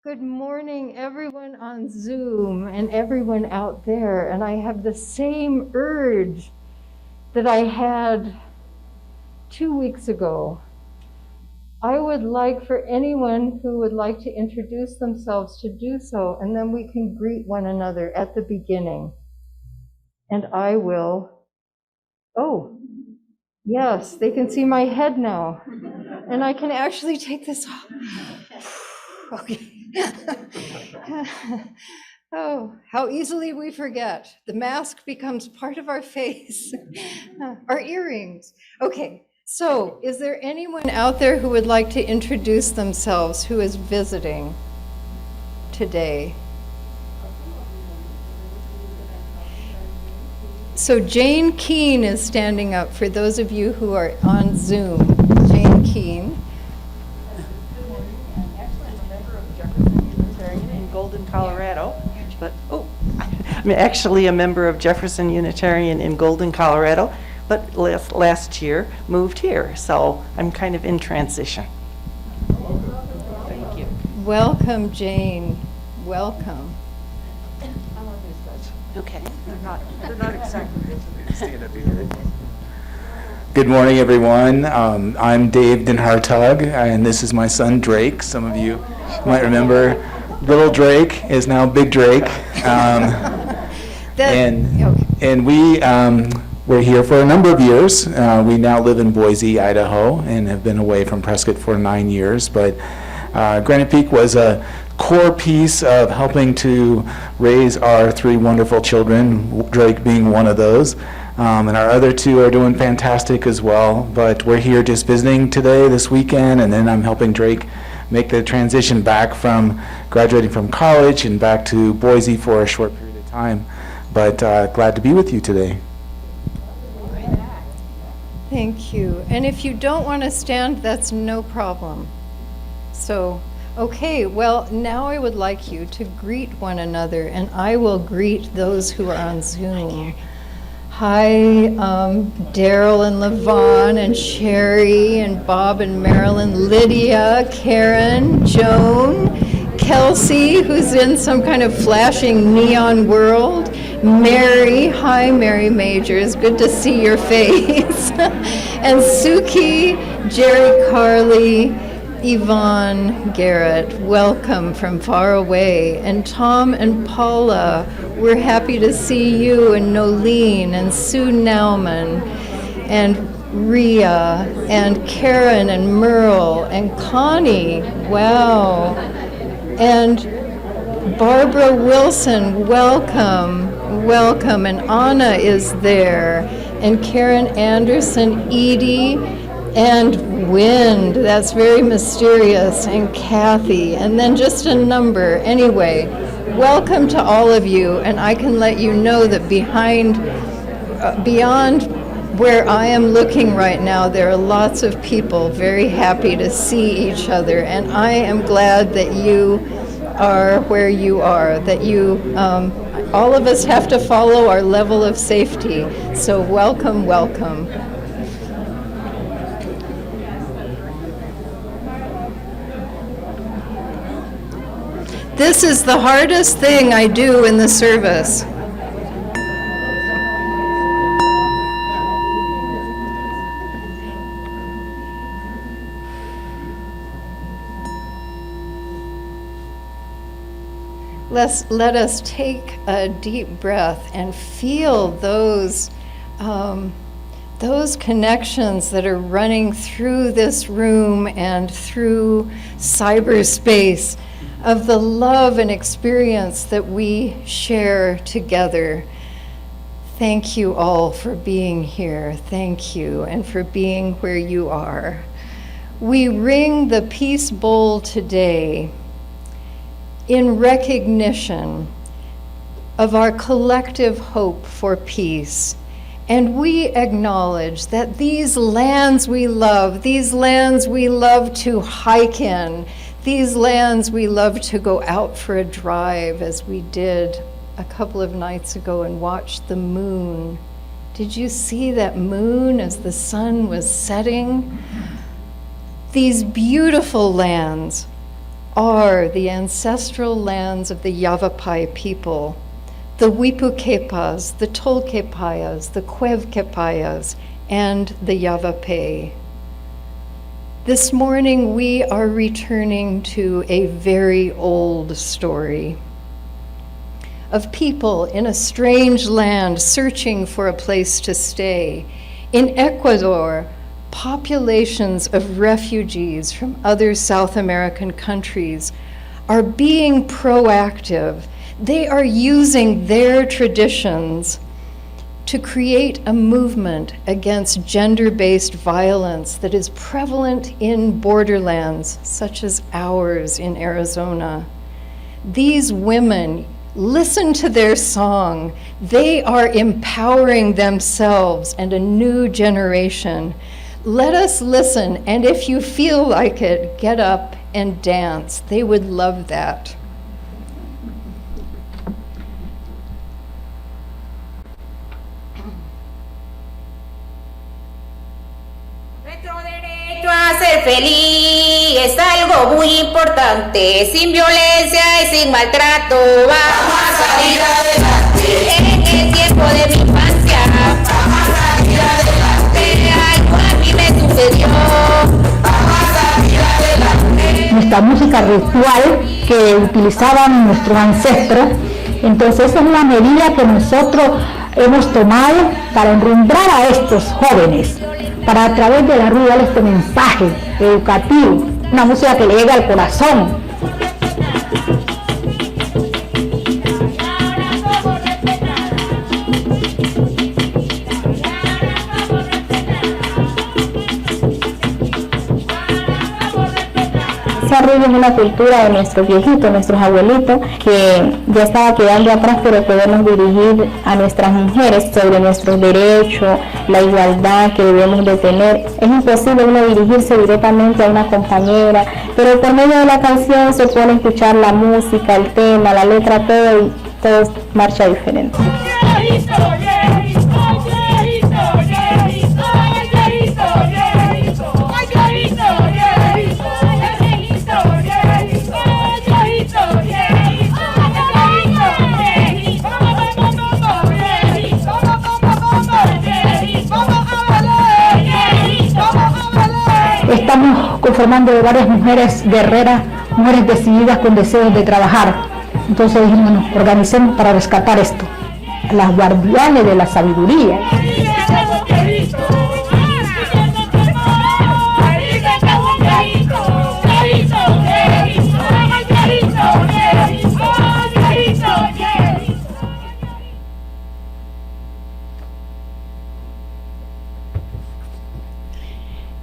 Good morning, everyone on Zoom and everyone out there. And I have the same urge that I had 2 weeks ago. I would like for anyone who would like to introduce themselves to do so, and then we can greet one another at the beginning. And I will. Oh, yes, they can see my head now. And I can actually take this off. Okay. Oh, how easily we forget. The mask becomes part of our face. Our earrings. Okay, so is there anyone out there who would like to introduce themselves who is visiting today? So Jane Keene is standing up for those of you who are on Zoom. Jane Keene. Golden, Colorado, but I'm actually a member of Jefferson Unitarian in Golden, Colorado, but last year moved here, so I'm kind of in transition. Thank you. Welcome, Jane. Welcome. Okay. They're not exactly Stand up here. Good morning, everyone. I'm Dave Den Hartog, and this is my son Drake. Some of you might remember. Little Drake is now Big Drake, and we were here for a number of years. We now live in Boise, Idaho, and have been away from Prescott for 9 years. But Granite Peak was a core piece of helping to raise our 3 wonderful children, Drake being one of those. And our other 2 are doing fantastic as well. But we're here just visiting today, this weekend, and then I'm helping Drake make the transition back from graduating from college and back to Boise for a short period of time. But glad to be with you today. Thank you. And if you don't want to stand, that's no problem. So, okay, well, now I would like you to greet one another, and I will greet those who are on Zoom. Hi, Daryl and Levon and Sherry and Bob and Marilyn, Lydia, Karen, Joan, Kelsey, who's in some kind of flashing neon world, Mary, hi Mary Majors, good to see your face, and Suki, Jerry Carley, Yvonne Garrett, welcome from far away, and Tom and Paula, we're happy to see you, and Nolene, and Sue Nauman, and Rhea, and Karen, and Merle, and Connie, wow, and Barbara Wilson, welcome, welcome, and Anna is there, and Karen Anderson, Edie, and Wind, that's very mysterious, and Kathy, and then just a number. Anyway, welcome to all of you, and I can let you know that beyond where I am looking right now, there are lots of people very happy to see each other, and I am glad that you are where you are, that you, all of us have to follow our level of safety, so welcome, welcome. This is the hardest thing I do in the service. Let us take a deep breath and feel those connections that are running through this room and through cyberspace, of the love and experience that we share together. Thank you all for being here. Thank you, and for being where you are. We ring the peace bowl today in recognition of our collective hope for peace. And we acknowledge that these lands we love to hike in, these lands we love to go out for a drive, as we did a couple of nights ago and watch the moon. Did you see that moon as the sun was setting? These beautiful lands are the ancestral lands of the Yavapai people, the Wipukepas, the Tolkepayas, the Cuevkepayas, and the Yavapai. This morning we are returning to a very old story of people in a strange land searching for a place to stay. In Ecuador, populations of refugees from other South American countries are being proactive. They are using their traditions to create a movement against gender-based violence that is prevalent in borderlands, such as ours in Arizona. These women, listen to their song. They are empowering themselves and a new generation. Let us listen, and if you feel like it, get up and dance. They would love that. A ser feliz es algo muy importante, sin violencia y sin maltrato vamos a salir adelante. En el tiempo de mi infancia vamos a salir adelante, algo a mí me sucedió, vamos a salir adelante. Nuestra música ritual que utilizaban nuestros ancestros, entonces esa es una medida que nosotros hemos tomado para enrumbrar a estos jóvenes, para a través de la rueda darles este mensaje educativo, una música que le llega al corazón. Ese arraigo es una cultura de nuestros viejitos, nuestros abuelitos, que ya estaba quedando atrás, pero podemos dirigir a nuestras mujeres sobre nuestros derechos, la igualdad que debemos de tener. Es imposible uno dirigirse directamente a una compañera, pero por medio de la canción se puede escuchar la música, el tema, la letra, todo, y todo marcha diferente. Estamos conformando varias mujeres guerreras, mujeres decididas con deseos de trabajar. Entonces dijimos, nos organicemos para rescatar esto, las guardianes de la sabiduría.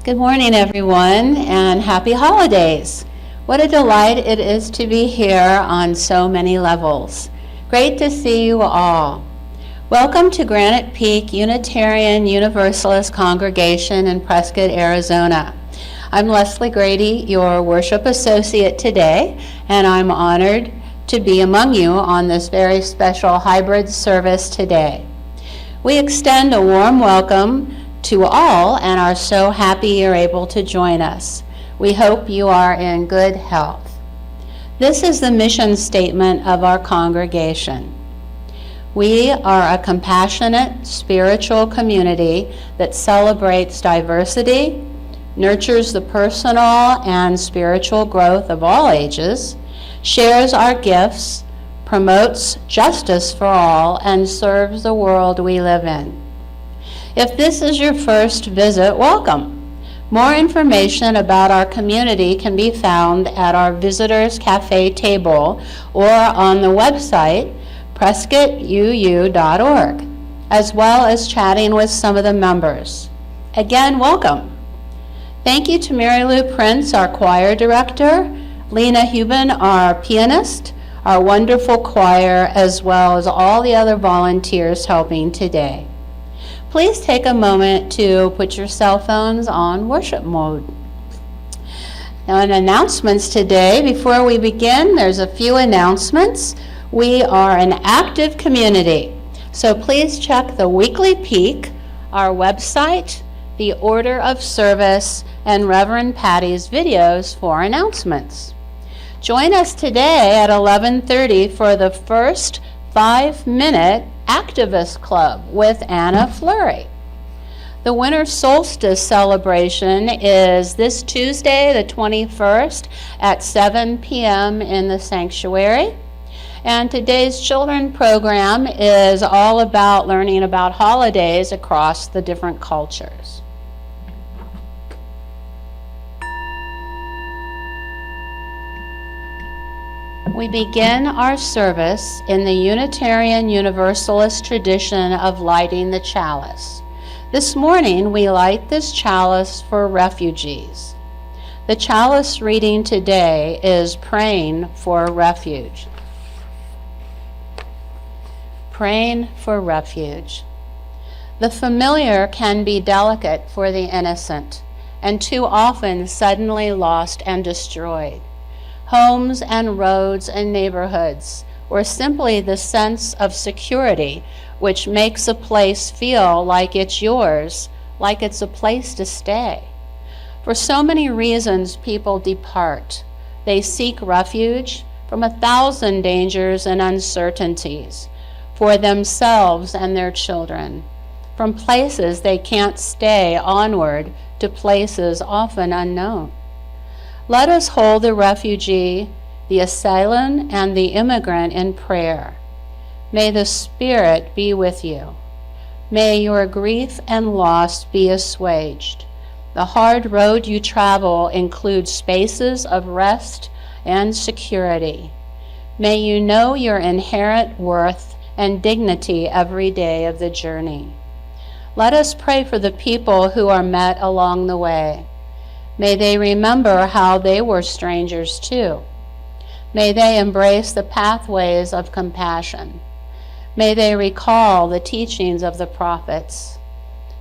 Good morning, everyone, and happy holidays. What a delight it is to be here on so many levels. Great to see you all. Welcome to Granite Peak Unitarian Universalist Congregation in Prescott, Arizona. I'm Leslie Grady, your worship associate today, and I'm honored to be among you on this very special hybrid service today. We extend a warm welcome to all and are so happy you're able to join us. We hope you are in good health. This is the mission statement of our congregation. We are a compassionate, spiritual community that celebrates diversity, nurtures the personal and spiritual growth of all ages, shares our gifts, promotes justice for all, and serves the world we live in. If this is your first visit, welcome. More information about our community can be found at our Visitors Cafe table or on the website prescottuu.org, as well as chatting with some of the members. Again, welcome. Thank you to Mary Lou Prince, our choir director, Lena Huben, our pianist, our wonderful choir, as well as all the other volunteers helping today. Please take a moment to put your cell phones on worship mode. Now, in announcements today, before we begin, there's a few announcements. We are an active community, so please check the Weekly Peak, our website, the order of service, and Reverend Patty's videos for announcements. Join us today at 11:30 for the first 5-minute Activist Club with Anna Fleury. The winter solstice celebration is this Tuesday, the 21st, at 7 p.m. in the sanctuary. And today's children program is all about learning about holidays across the different cultures. We begin our service in the Unitarian Universalist tradition of lighting the chalice. This morning, we light this chalice for refugees. The chalice reading today is Praying for Refuge. Praying for refuge. The familiar can be delicate for the innocent, and too often suddenly lost and destroyed. Homes and roads and neighborhoods, or simply the sense of security which makes a place feel like it's yours, like it's a place to stay. For so many reasons, people depart. They seek refuge from 1,000 dangers and uncertainties for themselves and their children, from places they can't stay onward to places often unknown. Let us hold the refugee, the assailant, and the immigrant in prayer. May the Spirit be with you. May your grief and loss be assuaged. The hard road you travel includes spaces of rest and security. May you know your inherent worth and dignity every day of the journey. Let us pray for the people who are met along the way. May they remember how they were strangers too. May they embrace the pathways of compassion. May they recall the teachings of the prophets.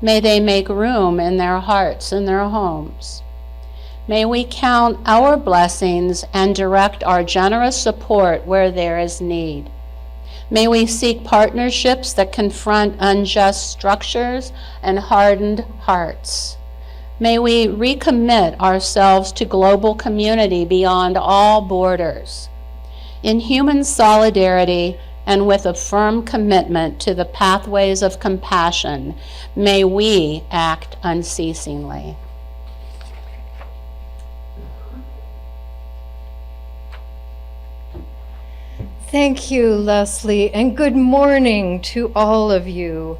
May they make room in their hearts and their homes. May we count our blessings and direct our generous support where there is need. May we seek partnerships that confront unjust structures and hardened hearts. May we recommit ourselves to global community beyond all borders. In human solidarity and with a firm commitment to the pathways of compassion, may we act unceasingly. Thank you, Leslie, and good morning to all of you.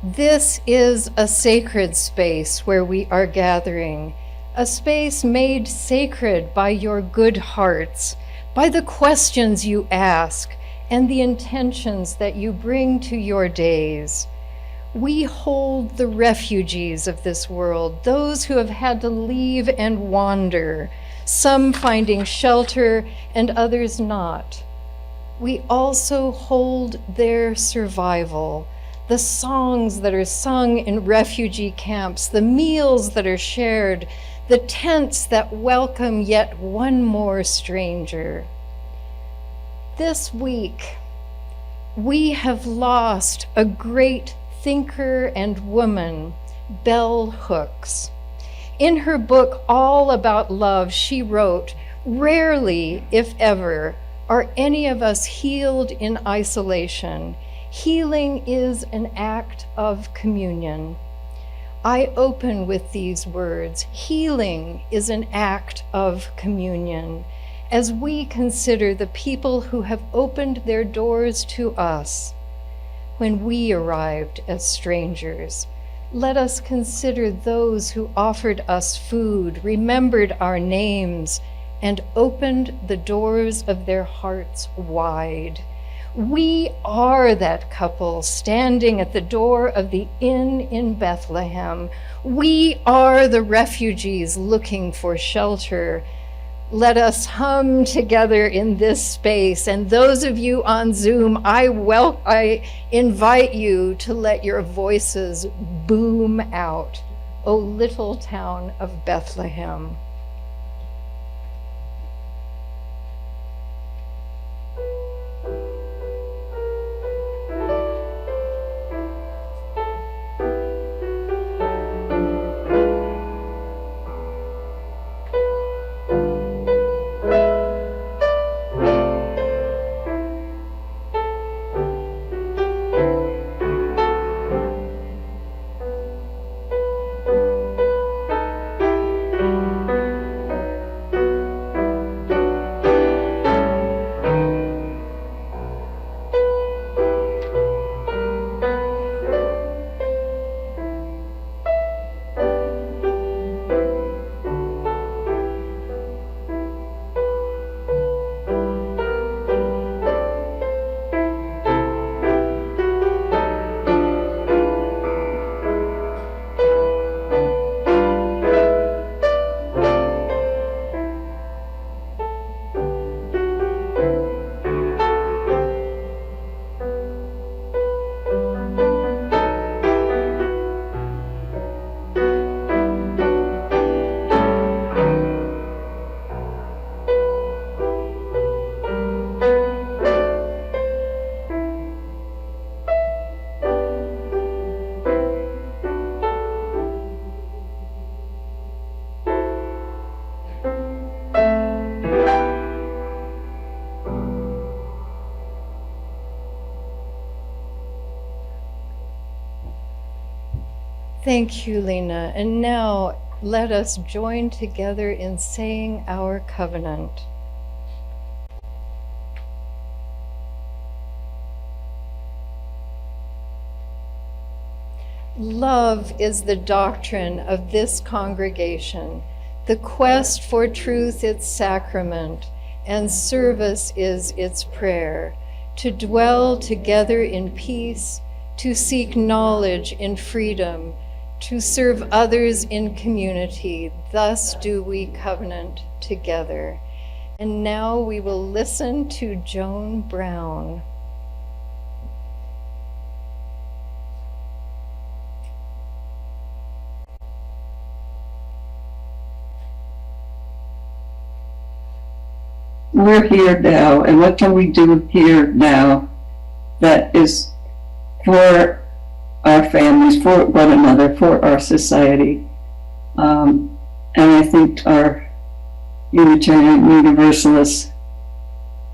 This is a sacred space where we are gathering, a space made sacred by your good hearts, by the questions you ask, and the intentions that you bring to your days. We hold the refugees of this world, those who have had to leave and wander, some finding shelter and others not. We also hold their survival, the songs that are sung in refugee camps, the meals that are shared, the tents that welcome yet one more stranger. This week, we have lost a great thinker and woman, Bell Hooks. In her book, All About Love, she wrote, "Rarely, if ever, are any of us healed in isolation. Healing is an act of communion." I open with these words. Healing is an act of communion as we consider the people who have opened their doors to us when we arrived as strangers. Let us consider those who offered us food, remembered our names, and opened the doors of their hearts wide. We are that couple standing at the door of the inn in Bethlehem. We are the refugees looking for shelter. Let us hum together in this space. And those of you on Zoom, I invite you to let your voices boom out. O little town of Bethlehem. Thank you, Lena. And now let us join together in saying our covenant. Love is the doctrine of this congregation, the quest for truth its sacrament, and service is its prayer, to dwell together in peace, to seek knowledge in freedom, to serve others in community. Thus do we covenant together. And now we will listen to Joan Brown. We're here now, and what can we do here now that is for our families, for one another, for our society? And I think our Unitarian Universalist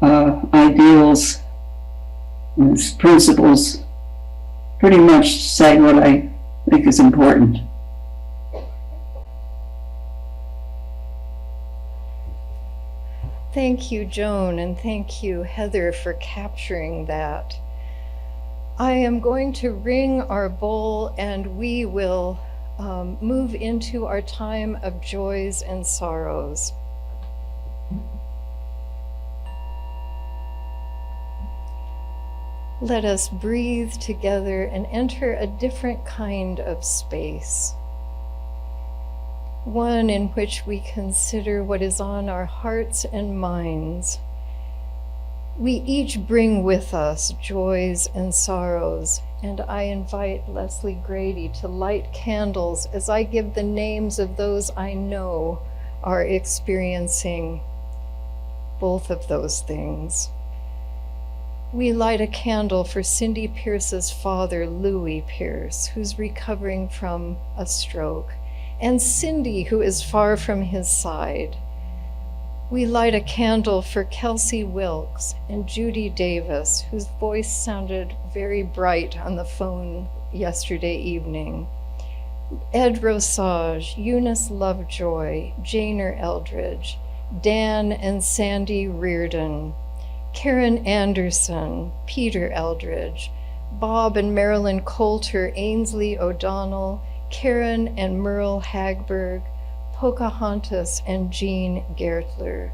ideals and principles pretty much say what I think is important. Thank you, Joan, and thank you, Heather, for capturing that. I am going to ring our bowl, and we will move into our time of joys and sorrows. Let us breathe together and enter a different kind of space. One in which we consider what is on our hearts and minds. We each bring with us joys and sorrows, and I invite Leslie Grady to light candles as I give the names of those I know are experiencing both of those things. We light a candle for Cindy Pierce's father, Louis Pierce, who's recovering from a stroke, and Cindy, who is far from his side. We light a candle for Kelsey Wilkes and Judy Davis, whose voice sounded very bright on the phone yesterday evening. Ed Rosage, Eunice Lovejoy, Janer Eldridge, Dan and Sandy Reardon, Karen Anderson, Peter Eldridge, Bob and Marilyn Coulter, Ainsley O'Donnell, Karen and Merle Hagberg, Pocahontas and Jean Gertler.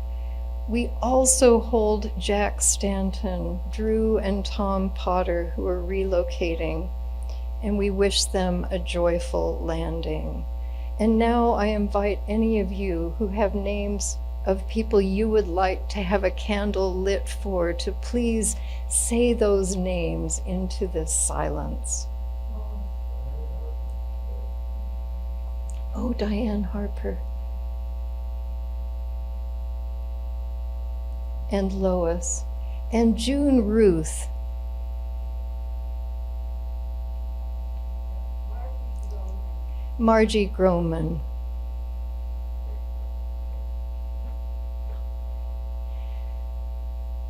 We also hold Jack Stanton, Drew and Tom Potter, who are relocating, and we wish them a joyful landing. And now I invite any of you who have names of people you would like to have a candle lit for to please say those names into this silence. Oh, Diane Harper. And Lois. And June Ruth. Margie Groman.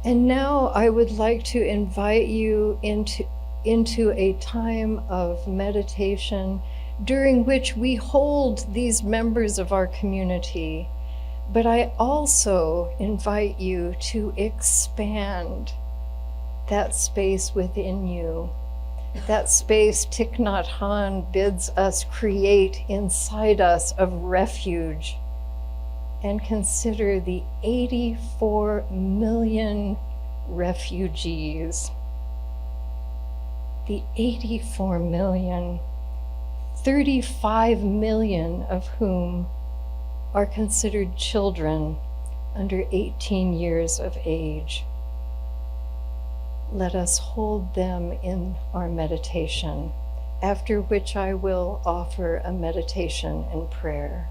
And now I would like to invite you into a time of meditation during which we hold these members of our community, but I also invite you to expand that space within you, that space Thich Nhat Hanh bids us create inside us of refuge, and consider the 84 million refugees. The 84 million. 35 million of whom are considered children under 18 years of age. Let us hold them in our meditation, after which I will offer a meditation and prayer.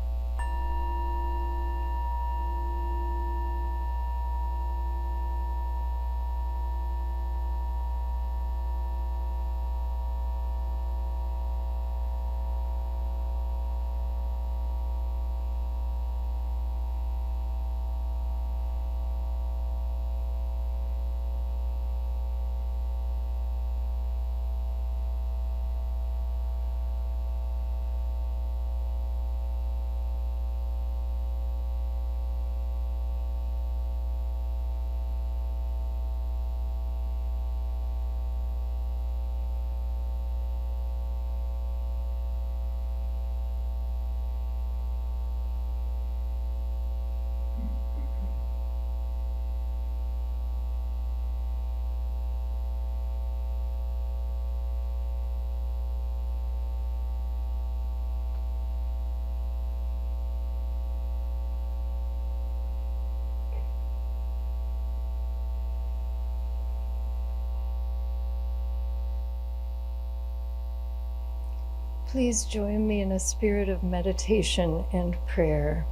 Please join me in a spirit of meditation and prayer.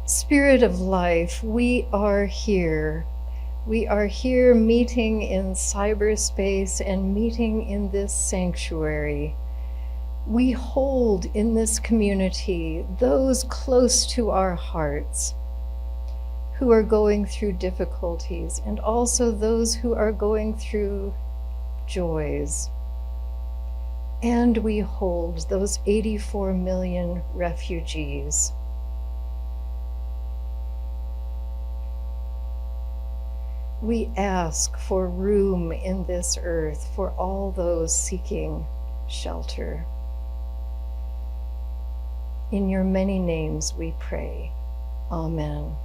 Spirit of life, we are here. We are here meeting in cyberspace and meeting in this sanctuary. We hold in this community those close to our hearts who are going through difficulties, and also those who are going through joys. And we hold those 84 million refugees. We ask for room in this earth for all those seeking shelter. In your many names we pray. Amen.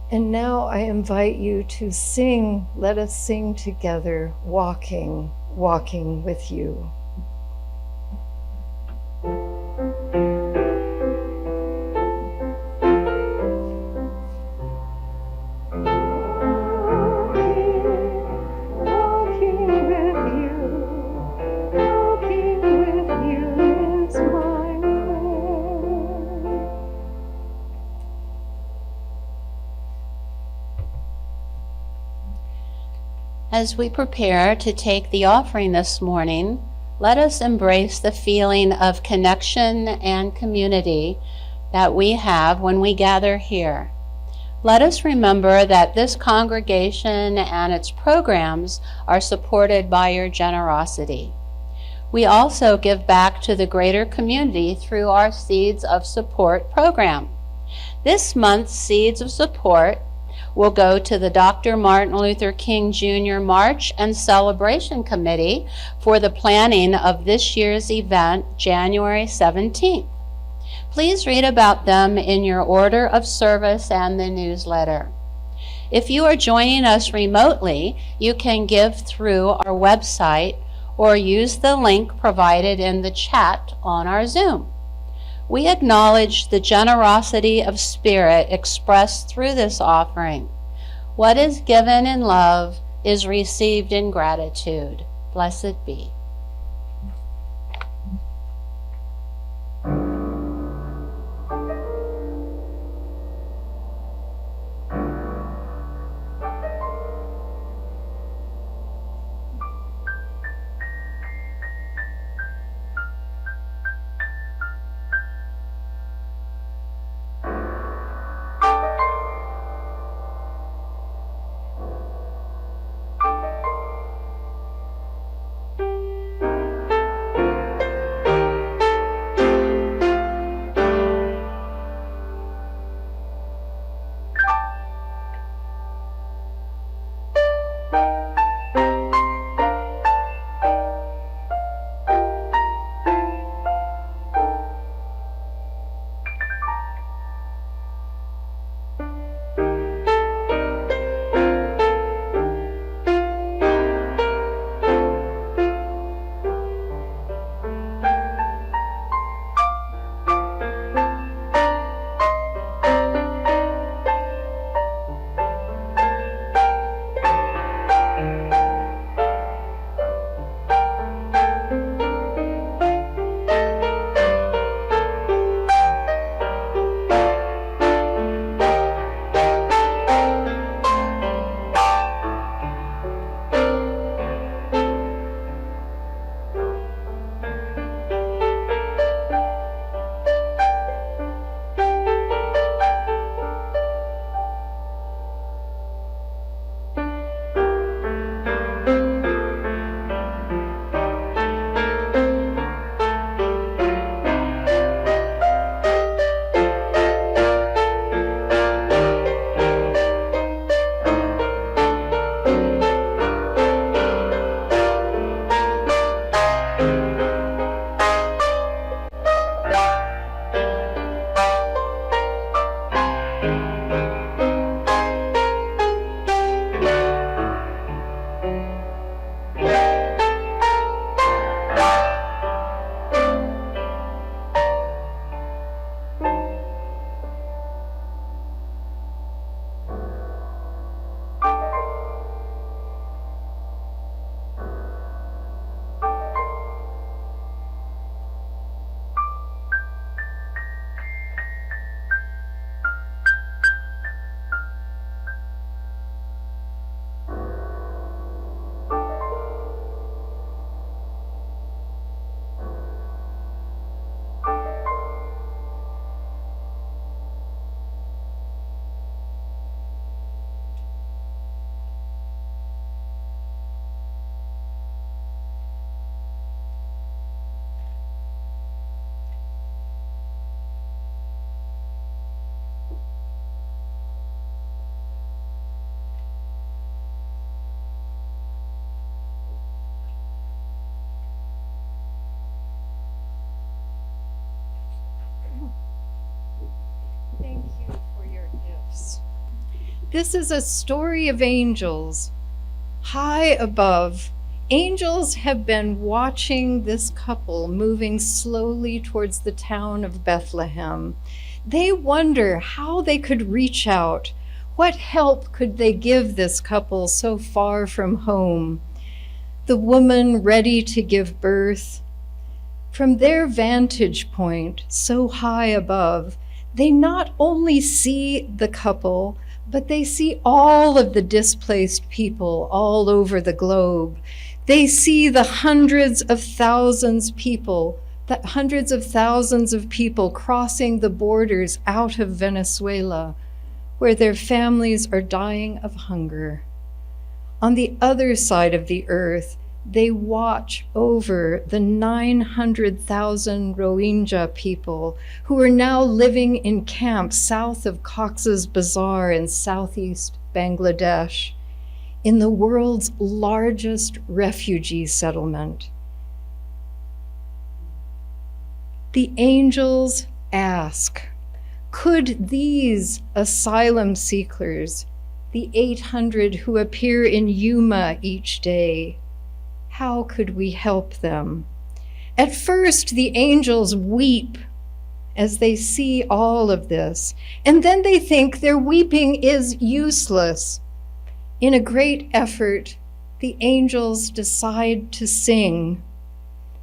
And now I invite you to sing, let us sing together, walking with you. As we prepare to take the offering this morning, let us embrace the feeling of connection and community that we have when we gather here. Let us remember that this congregation and its programs are supported by your generosity. We also give back to the greater community through our Seeds of Support program. This month's Seeds of Support will go to the Dr. Martin Luther King Jr. March and Celebration Committee for the planning of this year's event, January 17th. Please read about them in your order of service and the newsletter. If you are joining us remotely, you can give through our website or use the link provided in the chat on our Zoom. We acknowledge the generosity of spirit expressed through this offering. What is given in love is received in gratitude. Blessed be. This is a story of angels. High above, angels have been watching this couple moving slowly towards the town of Bethlehem. They wonder how they could reach out. What help could they give this couple so far from home? The woman ready to give birth. From their vantage point, so high above, they not only see the couple, but they see all of the displaced people all over the globe. They see the hundreds of thousands of people crossing the borders out of Venezuela, where their families are dying of hunger. On the other side of the earth, they watch over the 900,000 Rohingya people who are now living in camps south of Cox's Bazar in southeast Bangladesh, in the world's largest refugee settlement. The angels ask, could these asylum seekers, the 800 who appear in Yuma each day, how could we help them? At first, the angels weep as they see all of this, and then they think their weeping is useless. In a great effort, the angels decide to sing.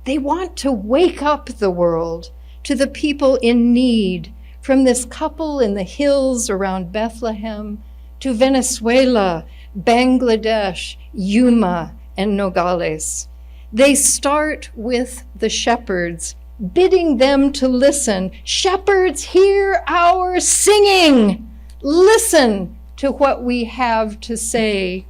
They want to wake up the world to the people in need, from this couple in the hills around Bethlehem to Venezuela, Bangladesh, Yuma, and Nogales. They start with the shepherds, bidding them to listen. Shepherds, hear our singing. Listen to what we have to say.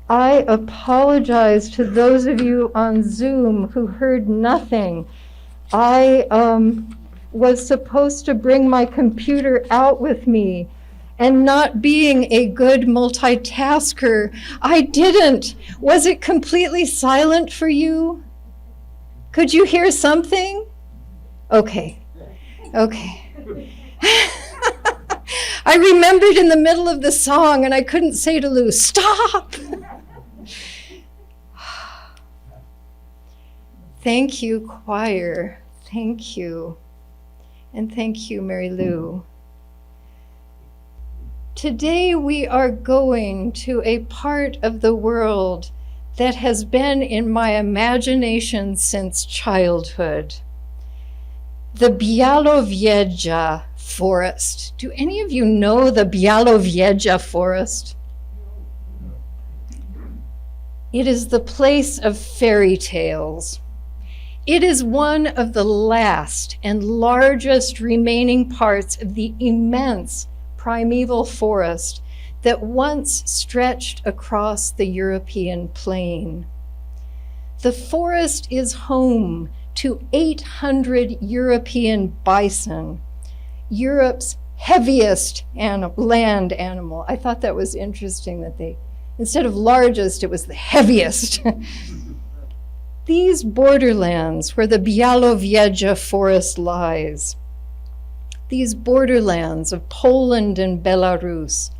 I apologize to those of you on Zoom who heard nothing. I was supposed to bring my computer out with me, and not being a good multitasker, I didn't. Was it completely silent for you? Could you hear something? Okay. I remembered in the middle of the song, and I couldn't say to Lou, stop! Thank you, choir. Thank you. And thank you, Mary Lou. Today we are going to a part of the world that has been in my imagination since childhood. The Bialo Vieja forest. Do any of you know the Bialo Vieja forest? It is the place of fairy tales. It is one of the last and largest remaining parts of the immense primeval forest that once stretched across the European plain. The forest is home to 800 European bison, Europe's heaviest land animal. I thought that was interesting that instead of largest, it was the heaviest. These borderlands where the Bialo Vieja forest lies, these borderlands of Poland and Belarus,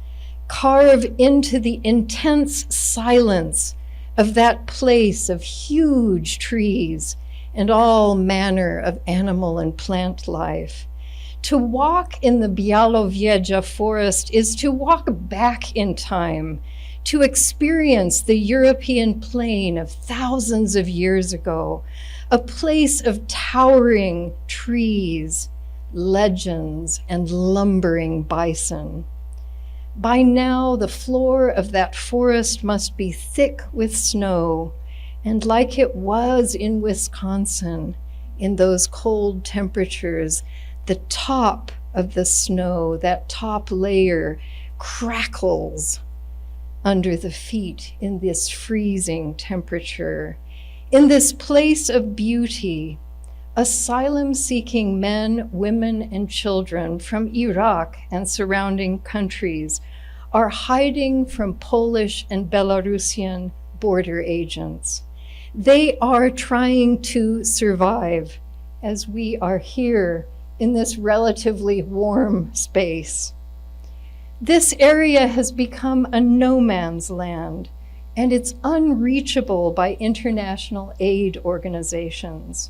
carve into the intense silence of that place of huge trees and all manner of animal and plant life. To walk in the Bialo Vieja forest is to walk back in time, to experience the European plain of thousands of years ago, a place of towering trees, legends, and lumbering bison. By now, the floor of that forest must be thick with snow, and like it was in Wisconsin, in those cold temperatures, the top of the snow, that top layer, crackles under the feet in this freezing temperature. In this place of beauty, asylum-seeking men, women, and children from Iraq and surrounding countries are hiding from Polish and Belarusian border agents. They are trying to survive as we are here in this relatively warm space. This area has become a no man's land, and it's unreachable by international aid organizations.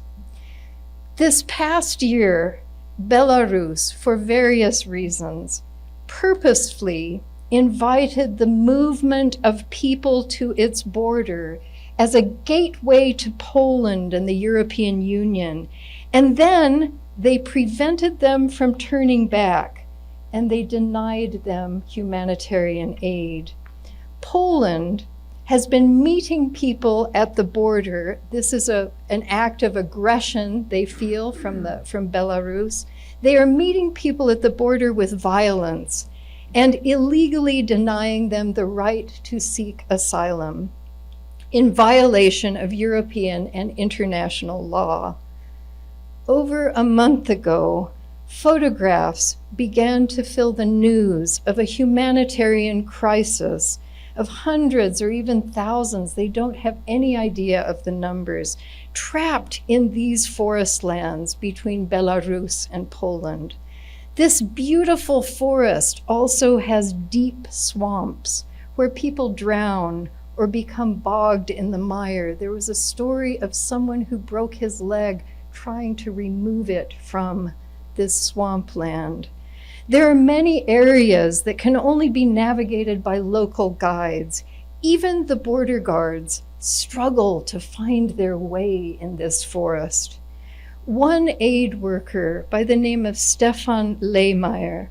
This past year, Belarus, for various reasons, purposefully invited the movement of people to its border as a gateway to Poland and the European Union, and then they prevented them from turning back, and they denied them humanitarian aid. Poland has been meeting people at the border. This is an act of aggression they feel from Belarus. They are meeting people at the border with violence and illegally denying them the right to seek asylum in violation of European and international law. Over a month ago, photographs began to fill the news of a humanitarian crisis of hundreds or even thousands, they don't have any idea of the numbers, trapped in these forest lands between Belarus and Poland. This beautiful forest also has deep swamps where people drown or become bogged in the mire. There was a story of someone who broke his leg trying to remove it from this swampland. There are many areas that can only be navigated by local guides. Even the border guards struggle to find their way in this forest. One aid worker by the name of Stefan Lehmeyer,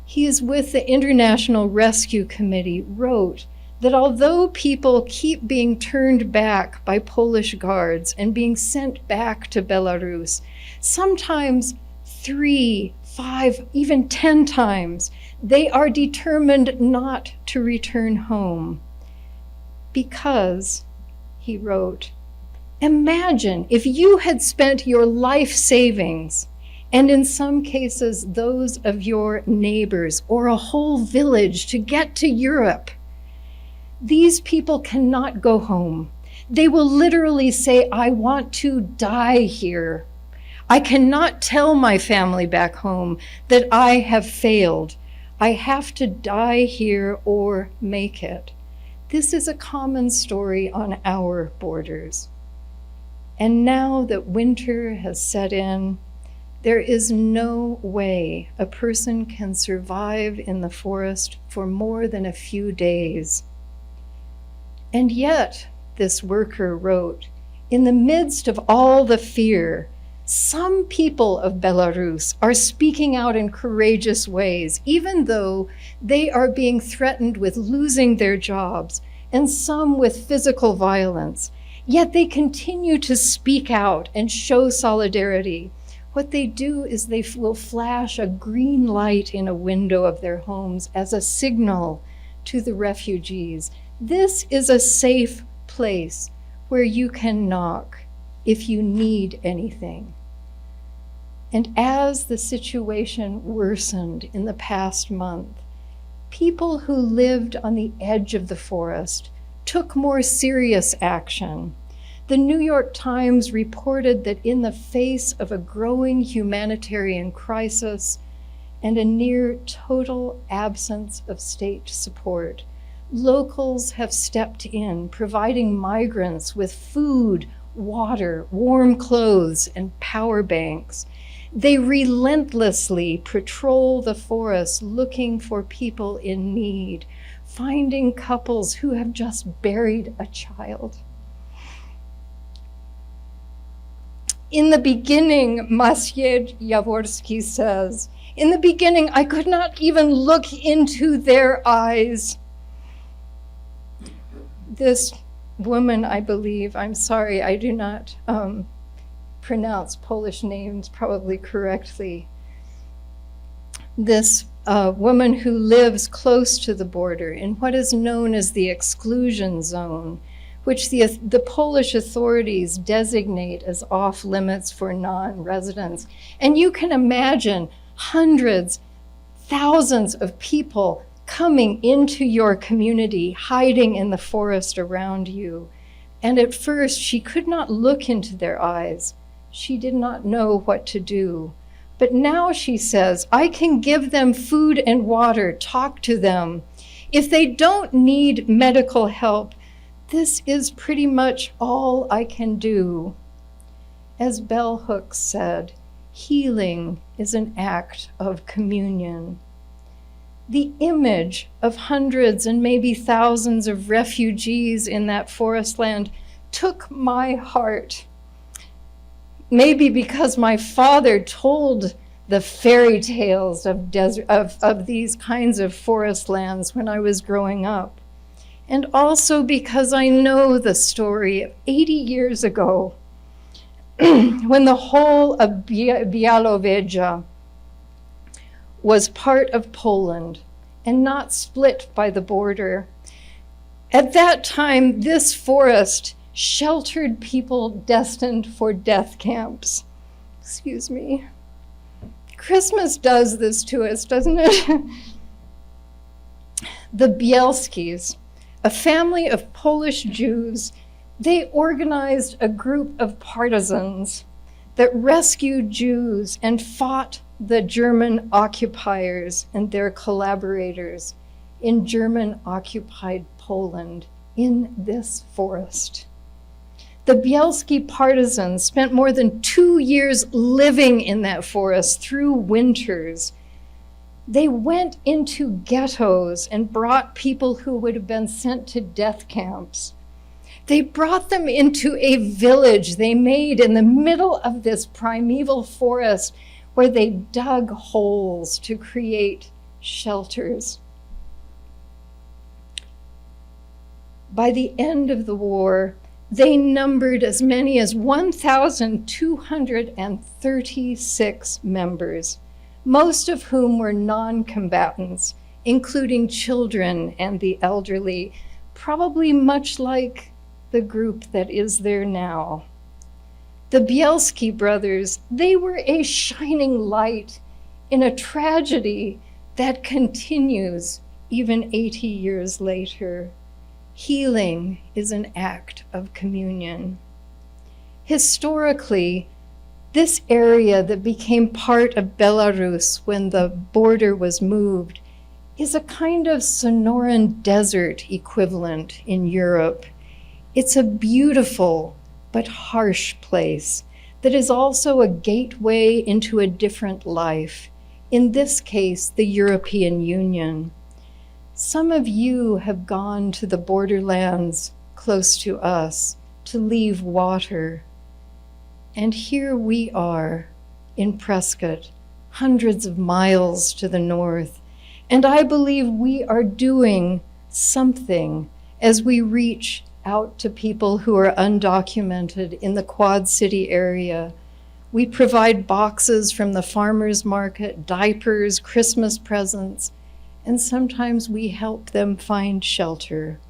he is with the International Rescue Committee, wrote that although people keep being turned back by Polish guards and being sent back to Belarus, sometimes 3, 5, even 10 times, they are determined not to return home. Because, he wrote, imagine if you had spent your life savings, and in some cases those of your neighbors or a whole village, to get to Europe. These people cannot go home. They will literally say, I want to die here. I cannot tell my family back home that I have failed. I have to die here or make it. This is a common story on our borders. And now that winter has set in, there is no way a person can survive in the forest for more than a few days. And yet, this worker wrote, in the midst of all the fear, some people of Belarus are speaking out in courageous ways, even though they are being threatened with losing their jobs, and some with physical violence. Yet they continue to speak out and show solidarity. What they do is they will flash a green light in a window of their homes as a signal to the refugees. This is a safe place where you can knock if you need anything. And as the situation worsened in the past month, people who lived on the edge of the forest took more serious action. The New York Times reported that in the face of a growing humanitarian crisis and a near total absence of state support, locals have stepped in, providing migrants with food, water, warm clothes, and power banks. They relentlessly patrol the forest looking for people in need, finding couples who have just buried a child. In the beginning, Maciej Jaworski says, in the beginning, I could not even look into their eyes. This woman, I believe, I'm sorry, I do not pronounce Polish names probably correctly. This woman who lives close to the border in what is known as the Exclusion Zone, which the Polish authorities designate as off limits for non-residents. And you can imagine hundreds, thousands of people coming into your community, hiding in the forest around you. And at first, she could not look into their eyes. She did not know what to do. But now she says, I can give them food and water, talk to them. If they don't need medical help, this is pretty much all I can do. As Bell Hooks said, healing is an act of communion. The image of hundreds and maybe thousands of refugees in that forest land took my heart. Maybe because my father told the fairy tales of these kinds of forest lands when I was growing up. And also because I know the story of 80 years ago when the whole of Bialo Vieja was part of Poland and not split by the border. At that time, this forest sheltered people destined for death camps. Excuse me. Christmas does this to us, doesn't it? The Bielskis, a family of Polish Jews, they organized a group of partisans that rescued Jews and fought the German occupiers and their collaborators in German-occupied Poland in this forest. The Bielski partisans spent more than 2 years living in that forest through winters. They went into ghettos and brought people who would have been sent to death camps. They brought them into a village they made in the middle of this primeval forest where they dug holes to create shelters. By the end of the war, they numbered as many as 1,236 members, most of whom were non-combatants, including children and the elderly. probably much like the group that is there now. The Bielski brothers, they were a shining light in a tragedy that continues even 80 years later. Healing is an act of communion. Historically, this area that became part of Belarus when the border was moved is a kind of Sonoran desert equivalent in Europe. It's a beautiful but harsh place that is also a gateway into a different life, in this case, the European Union. Some of you have gone to the borderlands close to us to leave water. And here we are in Prescott, hundreds of miles to the north. And I believe we are doing something as we reach out to people who are undocumented in the Quad City area. We provide boxes from the farmer's market, diapers, Christmas presents, and sometimes we help them find shelter.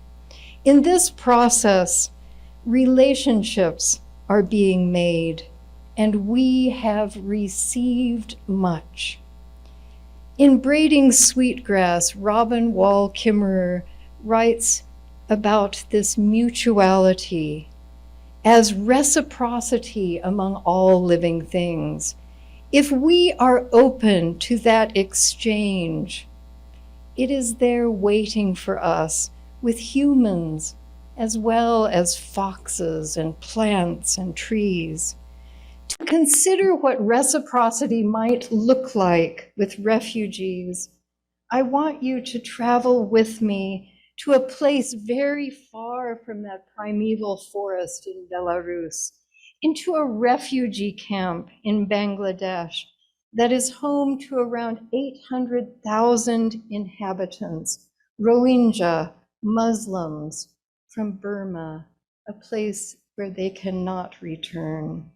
In this process, relationships are being made, and we have received much. In Braiding Sweetgrass, Robin Wall Kimmerer writes about this mutuality as reciprocity among all living things. If we are open to that exchange, it is there waiting for us with humans as well as foxes and plants and trees. To consider what reciprocity might look like with refugees, I want you to travel with me to a place very far from that primeval forest in Belarus, into a refugee camp in Bangladesh that is home to around 800,000 inhabitants, Rohingya Muslims from Burma, a place where they cannot return.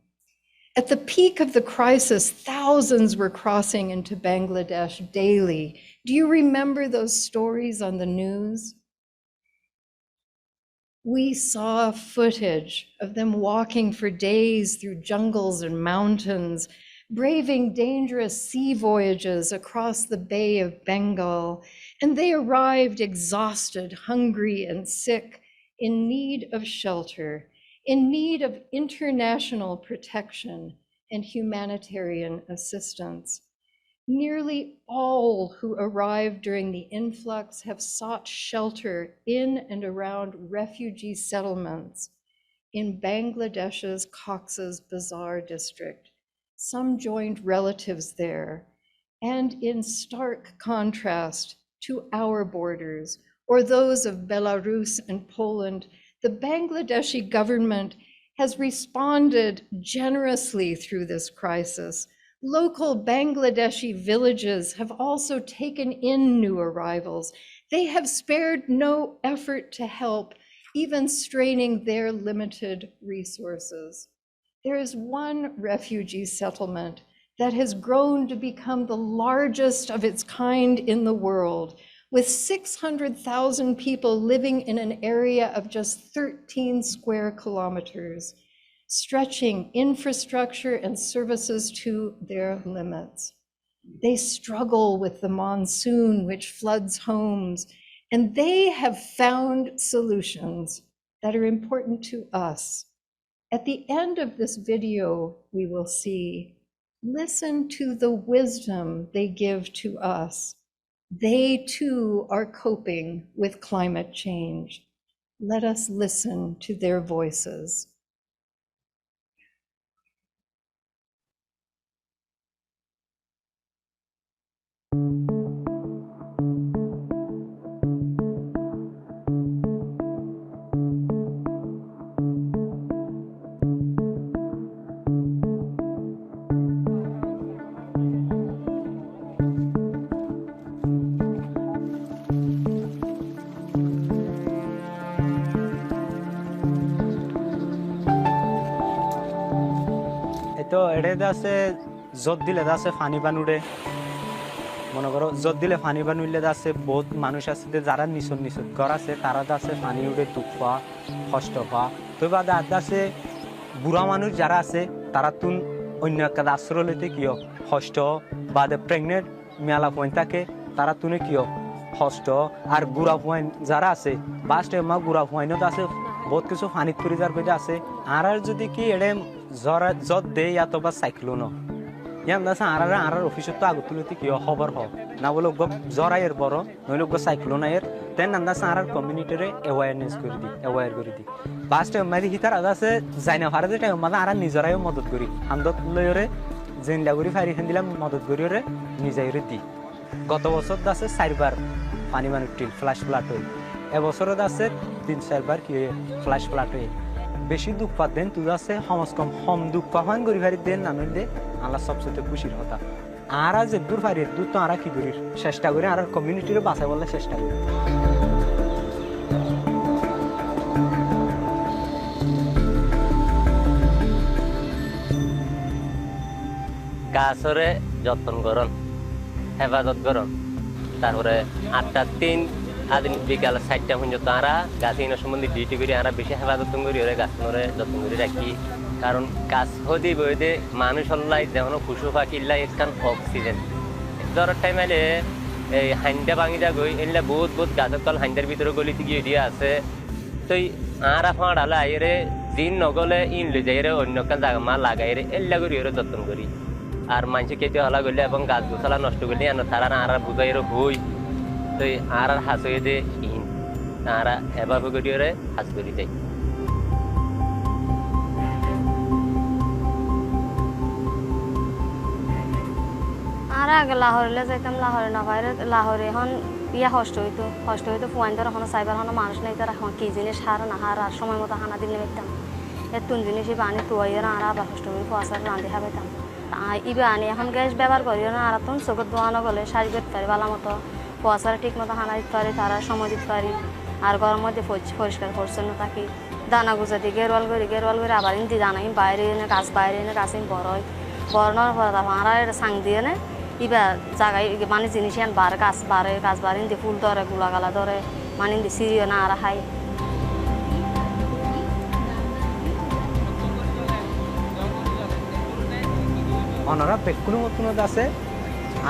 At the peak of the crisis, thousands were crossing into Bangladesh daily. Do you remember those stories on the news? We saw footage of them walking for days through jungles and mountains, braving dangerous sea voyages across the Bay of Bengal, and they arrived exhausted, hungry, and sick, in need of shelter, in need of international protection and humanitarian assistance. Nearly all who arrived during the influx have sought shelter in and around refugee settlements in Bangladesh's Cox's Bazar district. Some joined relatives there, and in stark contrast to our borders or those of Belarus and Poland, the Bangladeshi government has responded generously through this crisis. Local Bangladeshi villages have also taken in new arrivals. They have spared no effort to help, even straining their limited resources. There is one refugee settlement that has grown to become the largest of its kind in the world, with 600,000 people living in an area of just 13 square kilometers, stretching infrastructure and services to their limits. They struggle with the monsoon, which floods homes, and they have found solutions that are important to us. At the end of this video, we will see, listen to the wisdom they give to us. They too are coping with climate change. Let us listen to their voices. तो एडे दासे जोत दिले दासे फानी पानुडे মনে করো যত দিলে পানি বানুইলে আছে বহুত মানুষ আছে যারা নিচত নিচত ঘর আছে তারা আছে পানি উঠে দুঃখ পা কষ্ট পা তো বাদে আছে বুড়া মানুষ যারা আছে তারা তুন অন্য একটা আশ্রয় লইতে কিয় কষ্ট বাদে প্রেগনেন্ট মেলা পয়েন্ট থাকে তারা তুনে কিয় কষ্ট আর গুড়া পয়েন্ট যারা আছে বাস টাইমা গুড়া পয়েন্টত আছে বহুত কিছু পানিত পরি যার বেদে আছে আর যদি কি এড়ে জ্বর যত দে অথবা সাইক্লোন ইয়ান দাসা আর অফিসত তো আগত লইতে কিয় খবর হ না বলে জ্বর আয়ের বড় নইলে সাইক্লোন আয়ের তেন আন্দাজ আর কমিউনিটিরে অ্যাওয়ারনেস করে দি অ্যাওয়ার করে দি বাস টাইম মারি হিতার আছে যাই না পারে টাইম মানে আর নিজরাইও মদত করি হামদত লইরে যেন লাগুরি ফারি খান দিলাম মদত করিরে নিজেরে দি গত বছর আছে 4বার পানি মানুটিল ফ্ল্যাশ ফ্লাড হই এবছরত আছে 3-4বার কি ফ্ল্যাশ ফ্লাড হই বেশি দুঃখ পা দেন তুই আছে সমাজ কম দুঃখ পাহান করি ফারি দেন নানুন দে আল্লাহ সবচেয়ে খুশির কথা আর যে দূর ফারি দূর তো আর কি করি চেষ্টা করি আর কমিউনিটিরে বাঁচাই বলে চেষ্টা করি গাছরে যত্ন করন হেফাজত করন তারপরে 8টার 3 আদিন বিকাল 4টা পর্যন্ত আমরা গাছ ইনো সম্বন্ধে ডিউটি করি আমরা বেশি হেফাজত করি ওরে গাছরে যত্ন করে রাখি কারণ গাছ হদি বইতে মানুষ হল্লাই যেমন পশু পাখি লাই একখান অক্সিজেন জ্বরের টাইম আইলে এই হাইন্দা ভাঙিটা গই এলে বহুত গাছের কল হাইন্দার ভিতরে গলিতে গিয়ে দিয়ে আছে তো আর ফাঁড় আলা আইরে দিন নগলে ইন লই যাই রে অন্য একটা জায়গা মা লাগাই রে এল্লা করি ওরে যত্ন করি আর মানুষ কেটে হলা করলে এবং গাছ গোছালা নষ্ট করলে তারা আর বুঝাই হই তো আর হাস হয়ে দে ইন তারা এভাবে করি ওরে হাস করি যাই আর আগে লাহোরে যাইতাম লাহোরে না বাইরে লাহোরে এখন ইয়া কষ্ট হইতো ফুয়াইন ধর এখন সাইবার এখন মানুষ নেই তার এখন কি জিনিস হার না হার আর সময় মতো হানা দিলে পাইতাম এতুন জিনিসই পানি তুয়াইয়ের আর আবার কষ্ট হই ফুয়াশার রাঁধি খাইতাম ইবে আনি এখন গ্যাস ব্যবহার করিও না আর তখন চোখের দোয়ানো গলে শাড়ি করতে পারি ভালো মতো ফুয়াশার ঠিক মতো হানা দিতে পারি তারা সময় দিতে পারি আর গরম মধ্যে পরিষ্কার পরিচ্ছন্ন থাকি দানা গুজা দিই গেরওয়াল করে আবার ইন্দি দানা বাইরে এনে গাছ বড় হয় বড় নেওয়ার পরে তারপর আর সাং দিয়ে নে ইবা জায়গায় মানে জিনিস বাড়ে গাছ বাড়ে ইন্দি ফুল ধরে গুলাগালা ধরে মানে ইন্দি সিঁড়িও না আর খাই অনারা বেকুনো মতন আছে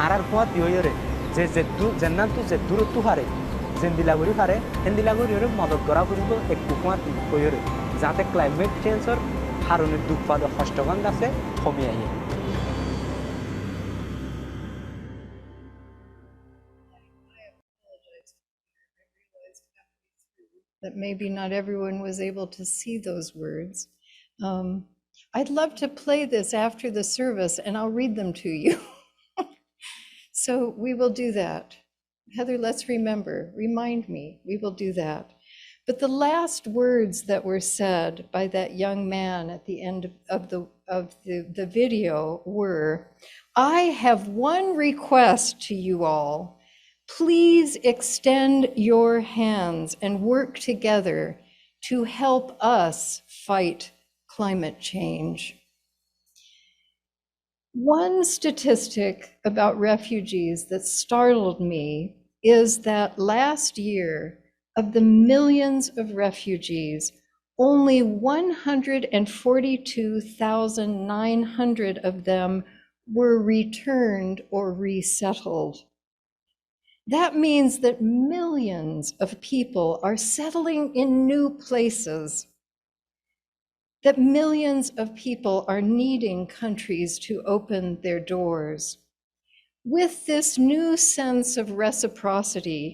আর কুয়া দিওরে যে যেন্না তো যে দূরত্ব হারে যেন দিলাগুড়ি হারে হেন দিলাগুড়ি মদত করা পর্যন্ত একটু কুয়া কইরে যাতে ক্লাইমেট চেঞ্জর হারণের দুঃখ পাদ কষ্টগন্ধ আছে কমে আইয়ে that maybe not everyone was able to see those words. I'd love to play this after the service and I'll read them to you. So we will do that. Heather, let's remind me, we will do that. But the last words that were said by that young man at the end of the video were, I have one request to you all. Please extend your hands and work together to help us fight climate change. One statistic about refugees that startled me is that last year, of the millions of refugees, only 142,900 of them were returned or resettled. That means that millions of people are settling in new places, that millions of people are needing countries to open their doors. With this new sense of reciprocity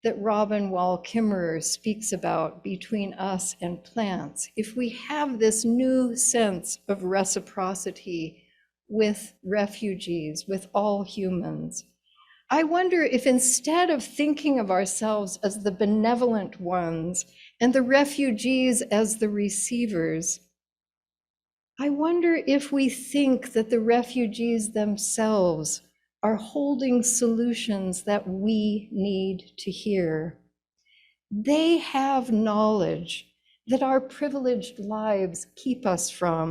that Robin Wall Kimmerer speaks about between us and plants, if we have this new sense of reciprocity with refugees, with all humans, I wonder if instead of thinking of ourselves as the benevolent ones and the refugees as the receivers, I wonder if we think that the refugees themselves are holding solutions that we need to hear. They have knowledge that our privileged lives keep us from.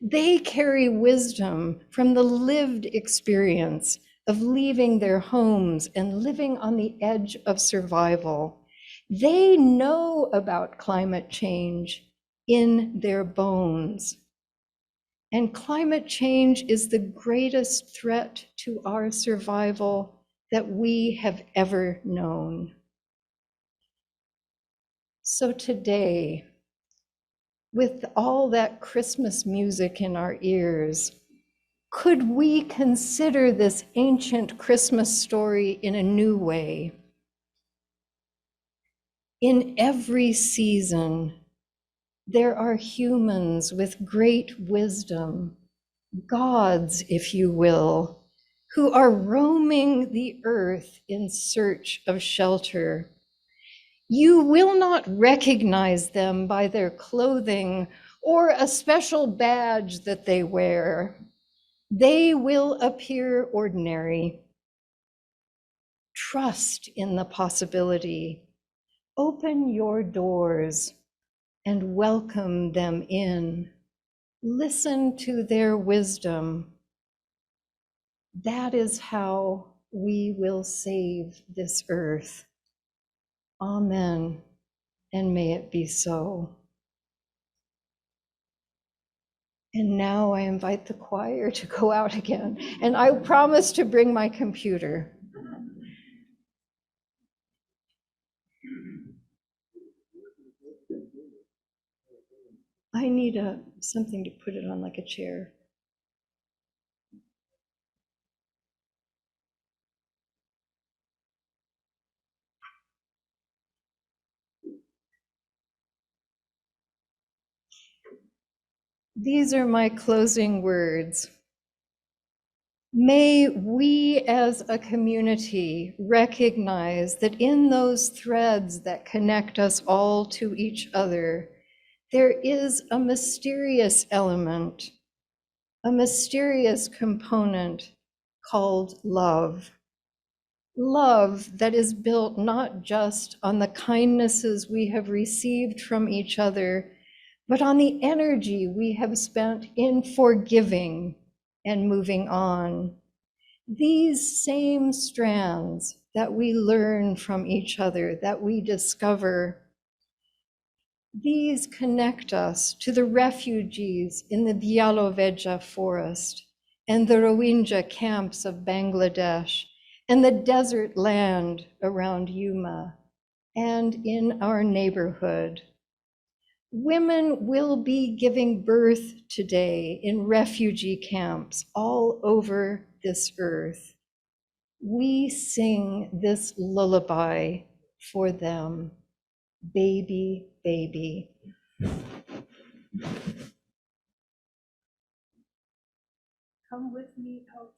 They carry wisdom from the lived experience of leaving their homes and living on the edge of survival. They know about climate change in their bones. And climate change is the greatest threat to our survival that we have ever known. So today, with all that Christmas music in our ears, could we consider this ancient Christmas story in a new way? In every season, there are humans with great wisdom, gods, if you will, who are roaming the earth in search of shelter. You will not recognize them by their clothing or a special badge that they wear. They will appear ordinary. Trust in the possibility. Open your doors and welcome them in. Listen to their wisdom. That is how we will save this earth. Amen, and may it be so. And now I invite the choir to go out again, and I promise to bring my computer. I need something to put it on, like a chair. These are my closing words. May we as a community recognize that in those threads that connect us all to each other, there is a mysterious element, a mysterious component called love. Love that is built not just on the kindnesses we have received from each other, but on the energy we have spent in forgiving and moving on. These same strands that we learn from each other, that we discover, these connect us to the refugees in the Bialo Vieja forest and the Rohingya camps of Bangladesh and the desert land around Yuma and in our neighborhood. Women will be giving birth today in refugee camps all over this earth. We sing this lullaby for them. Baby, baby. Come with me out.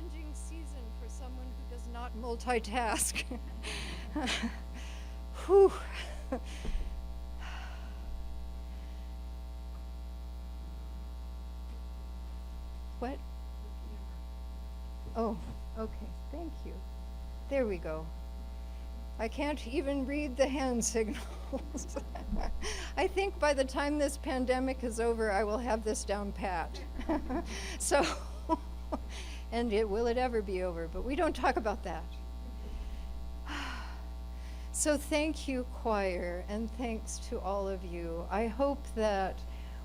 challenging season for someone who does not multitask. Whew. What? Oh, okay, thank you. There we go. I can't even read the hand signals. I think by the time this pandemic is over, I will have this down pat. So, and will it ever be over? But we don't talk about that. So thank you, choir, and thanks to all of you. I hope that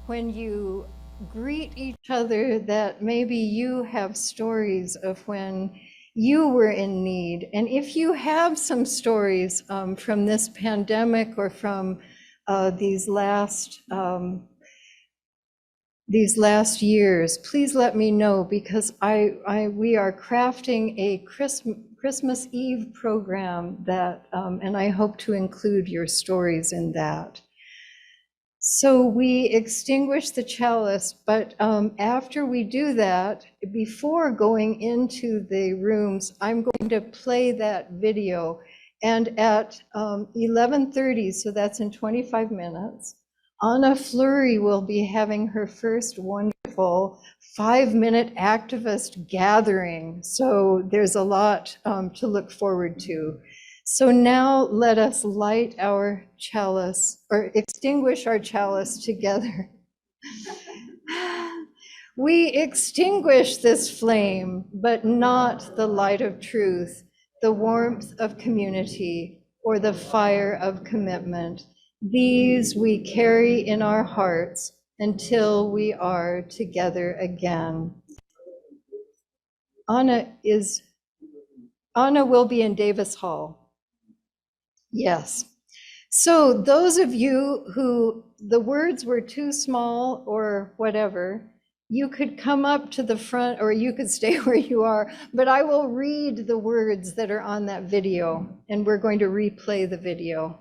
when you greet each other, that maybe you have stories of when you were in need. And if you have some stories from this pandemic or from these last years, please let me know, because we are crafting a Christmas Eve program that, and I hope to include your stories in that. So we extinguish the chalice, but after we do that, before going into the rooms, I'm going to play that video. And at 11:30, so that's in 25 minutes, Anna Fleury will be having her first wonderful 5-minute activist gathering. So there's a lot to look forward to. So now let us light our chalice, or extinguish our chalice together. We extinguish this flame, but not the light of truth, the warmth of community, or the fire of commitment. These we carry in our hearts until we are together again. Anna will be in Davis Hall. Yes. So those of you who the words were too small or whatever, you could come up to the front, or you could stay where you are, but I will read the words that are on that video, and we're going to replay the video.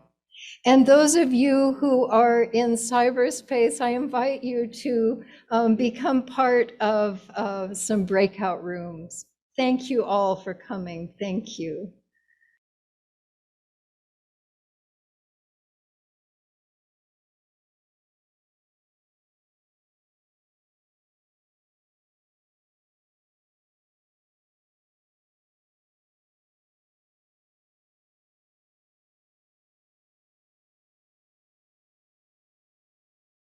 And those of you who are in cyberspace, I invite you to become part of some breakout rooms. Thank you all for coming. Thank you.